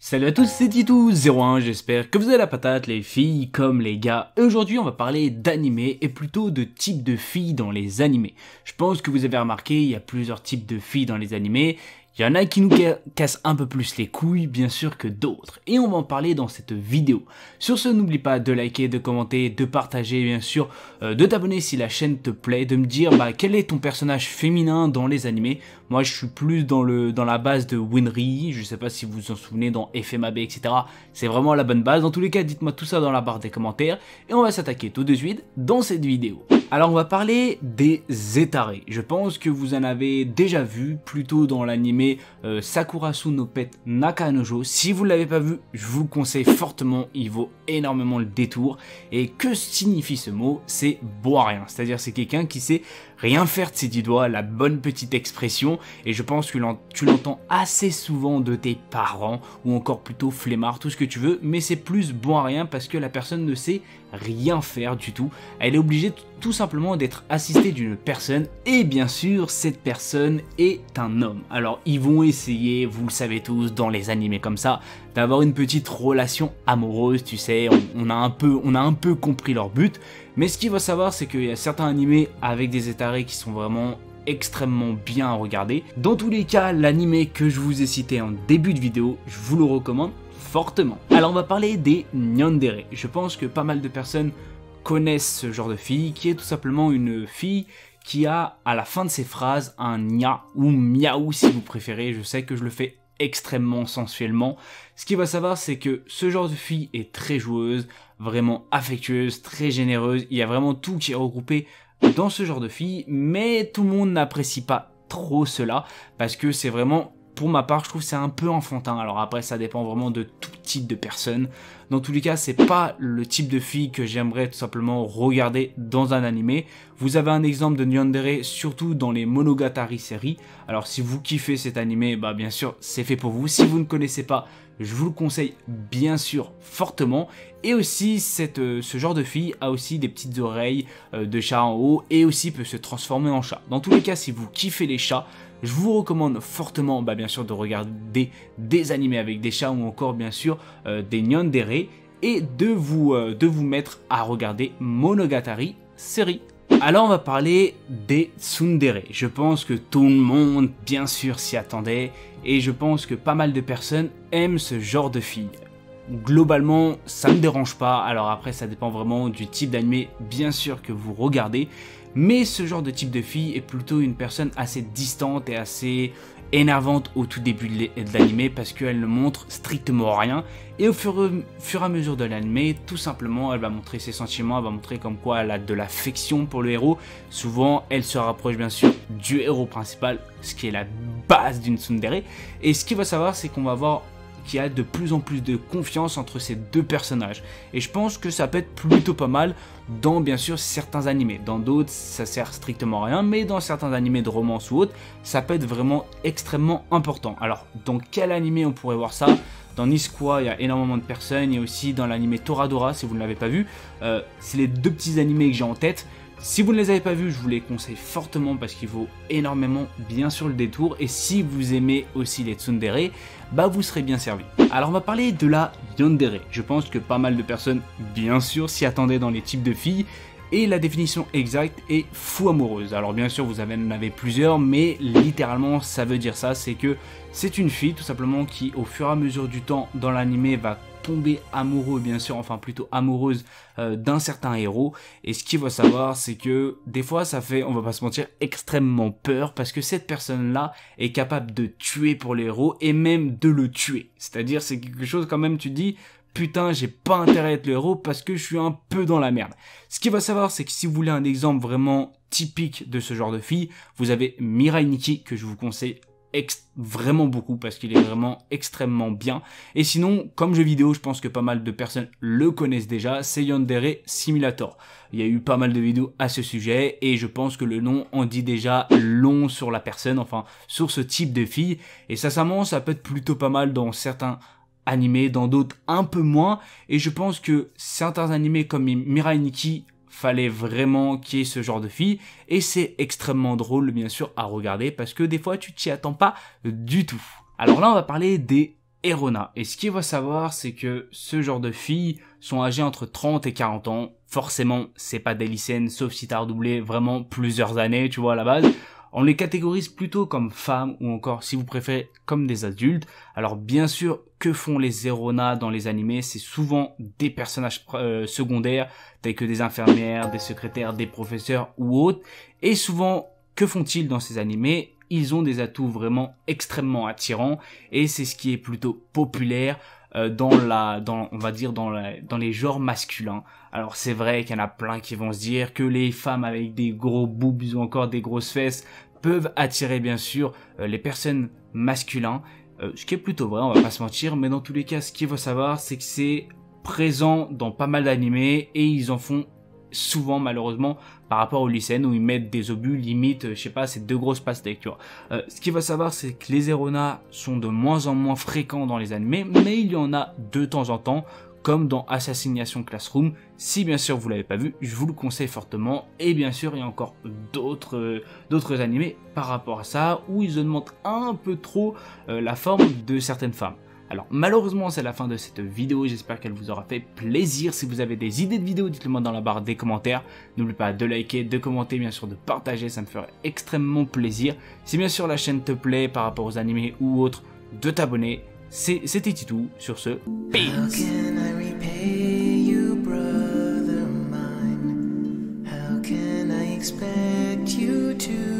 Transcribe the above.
Salut à tous, c'est Titou01, j'espère que vous avez la patate, les filles comme les gars. Et aujourd'hui on va parler d'animés et plutôt de types de filles dans les animés. Je pense que vous avez remarqué, il y a plusieurs types de filles dans les animés. Il y en a qui nous cassent un peu plus les couilles, bien sûr, que d'autres. Et on va en parler dans cette vidéo. Sur ce, n'oublie pas de liker, de commenter, de partager, bien sûr, de t'abonner si la chaîne te plaît, de me dire quel est ton personnage féminin dans les animés. Moi, je suis plus dans la base de Winry, je sais pas si vous vous en souvenez, dans FMAB, etc. C'est vraiment la bonne base. Dans tous les cas, dites-moi tout ça dans la barre des commentaires. Et on va s'attaquer tout de suite dans cette vidéo. Alors, on va parler des Zétarés. Je pense que vous en avez déjà vu, plutôt dans l'animé Sakurasu no Pet Nakanojo. Si vous ne l'avez pas vu, je vous le conseille fortement, il vaut énormément le détour. Et que signifie ce mot? C'est boire rien, c'est-à-dire c'est quelqu'un qui sait rien faire de ses 10 doigts, la bonne petite expression, et je pense que tu l'entends assez souvent de tes parents, ou encore plutôt flemmard, tout ce que tu veux, mais c'est plus bon à rien parce que la personne ne sait rien faire du tout. Elle est obligée tout simplement d'être assistée d'une personne, et bien sûr, cette personne est un homme. Alors, ils vont essayer, vous le savez tous, dans les animés comme ça, d'avoir une petite relation amoureuse, tu sais, on a un peu compris leur but, mais ce qu'il faut savoir, c'est qu'il y a certains animés avec des Zétarés qui sont vraiment extrêmement bien à regarder. Dans tous les cas, l'animé que je vous ai cité en début de vidéo, je vous le recommande fortement. Alors on va parler des Yandere. Je pense que pas mal de personnes connaissent ce genre de fille, qui est tout simplement une fille qui a à la fin de ses phrases un nya ou miaou si vous préférez. Je sais que je le fais extrêmement sensuellement. Ce qu'il va savoir, c'est que ce genre de fille est très joueuse, vraiment affectueuse, très généreuse. Il y a vraiment tout qui est regroupé dans ce genre de fille, mais tout le monde n'apprécie pas trop cela parce que c'est vraiment, pour ma part, je trouve c'est un peu enfantin. Alors après, ça dépend vraiment de tout type de personnes. Dans tous les cas, c'est pas le type de fille que j'aimerais tout simplement regarder dans un animé. Vous avez un exemple de Yandere, surtout dans les Monogatari séries. Alors si vous kiffez cet animé, bien sûr, c'est fait pour vous. Si vous ne connaissez pas, je vous le conseille bien sûr fortement. Et aussi, ce genre de fille a aussi des petites oreilles de chat en haut et aussi peut se transformer en chat. Dans tous les cas, si vous kiffez les chats, je vous recommande fortement, bien sûr, de regarder des animés avec des chats ou encore, bien sûr, des Yandere et de vous mettre à regarder Monogatari série. Alors on va parler des tsundere. Je pense que tout le monde, bien sûr, s'y attendait et je pense que pas mal de personnes aiment ce genre de filles. Globalement, ça ne me dérange pas. Alors après, ça dépend vraiment du type d'animé, bien sûr, que vous regardez. Mais ce genre de type de fille est plutôt une personne assez distante et assez énervante au tout début de l'animé parce qu'elle ne montre strictement rien. Et au fur et à mesure de l'animé, tout simplement, elle va montrer ses sentiments, elle va montrer comme quoi elle a de l'affection pour le héros. Souvent, elle se rapproche bien sûr du héros principal, ce qui est la base d'une tsundere. Et ce qu'il faut savoir, c'est qu'on va voir qu'il y a de plus en plus de confiance entre ces deux personnages. Et je pense que ça peut être plutôt pas mal dans, bien sûr, certains animés. Dans d'autres, ça sert strictement à rien, mais dans certains animés de romance ou autres, ça peut être vraiment extrêmement important. Alors, dans quel animé on pourrait voir ça? Dans Nisqua, il y a énormément de personnes, et aussi dans l'animé Toradora, si vous ne l'avez pas vu. C'est les deux petits animés que j'ai en tête. Si vous ne les avez pas vus, je vous les conseille fortement parce qu'il vaut énormément bien sûr le détour. Et si vous aimez aussi les tsundere, vous serez bien servi. Alors on va parler de la yandere. Je pense que pas mal de personnes, bien sûr, s'y attendaient dans les types de filles. Et la définition exacte est fou amoureuse. Alors bien sûr, vous en avez plusieurs, mais littéralement, ça veut dire ça. C'est que c'est une fille, tout simplement, qui, au fur et à mesure du temps, dans l'animé, va tomber amoureux, bien sûr, enfin plutôt amoureuse d'un certain héros. Et ce qu'il faut savoir, c'est que des fois ça fait, on va pas se mentir, extrêmement peur parce que cette personne-là est capable de tuer pour les héros et même de le tuer. C'est-à-dire, c'est quelque chose quand même, tu te dis, putain, j'ai pas intérêt à être le héros parce que je suis un peu dans la merde. Ce qu'il faut savoir, c'est que si vous voulez un exemple vraiment typique de ce genre de fille, vous avez Mirai Nikki que je vous conseille vraiment beaucoup parce qu'il est vraiment extrêmement bien. Et sinon, comme jeu vidéo, je pense que pas mal de personnes le connaissent déjà, c'est Yandere Simulator. Il y a eu pas mal de vidéos à ce sujet et je pense que le nom en dit déjà long sur la personne, enfin sur ce type de fille. Et sincèrement, ça peut être plutôt pas mal dans certains animés, dans d'autres un peu moins. Et je pense que certains animés comme Mirai Nikki fallait vraiment qu'il y ait ce genre de fille, et c'est extrêmement drôle bien sûr à regarder parce que des fois tu t'y attends pas du tout. Alors là on va parler des Erona. Et ce qu'il faut savoir, c'est que ce genre de filles sont âgées entre 30 et 40 ans. Forcément, c'est pas des lycéennes, sauf si t'as redoublé vraiment plusieurs années, tu vois, à la base. On les catégorise plutôt comme femmes ou encore, si vous préférez, comme des adultes. Alors bien sûr, que font les Erona dans les animés? C'est souvent des personnages secondaires, tels que des infirmières, des secrétaires, des professeurs ou autres. Et souvent, que font-ils dans ces animés? Ils ont des atouts vraiment extrêmement attirants et c'est ce qui est plutôt populaire on va dire dans les genres masculins. Alors c'est vrai qu'il y en a plein qui vont se dire que les femmes avec des gros boobs ou encore des grosses fesses peuvent attirer bien sûr les personnes masculines, ce qui est plutôt vrai, on va pas se mentir, mais dans tous les cas, ce qu'il faut savoir, c'est que c'est présent dans pas mal d'animés et ils en font souvent malheureusement par rapport aux lycéennes où ils mettent des obus limite, je sais pas, c'est deux grosses pastèques, tu vois. Ce qu'il faut savoir, c'est que les Erona sont de moins en moins fréquents dans les animés, mais il y en a de temps en temps, comme dans Assassination Classroom. Si bien sûr vous l'avez pas vu, je vous le conseille fortement. Et bien sûr, il y a encore d'autres animés par rapport à ça, où ils augmentent un peu trop la forme de certaines femmes. Alors malheureusement c'est la fin de cette vidéo, j'espère qu'elle vous aura fait plaisir. Si vous avez des idées de vidéos, dites-le moi dans la barre des commentaires. N'oublie pas de liker, de commenter, bien sûr de partager, ça me ferait extrêmement plaisir. Si bien sûr la chaîne te plaît par rapport aux animés ou autres, de t'abonner. C'était Titou, sur ce, peace. Expect you to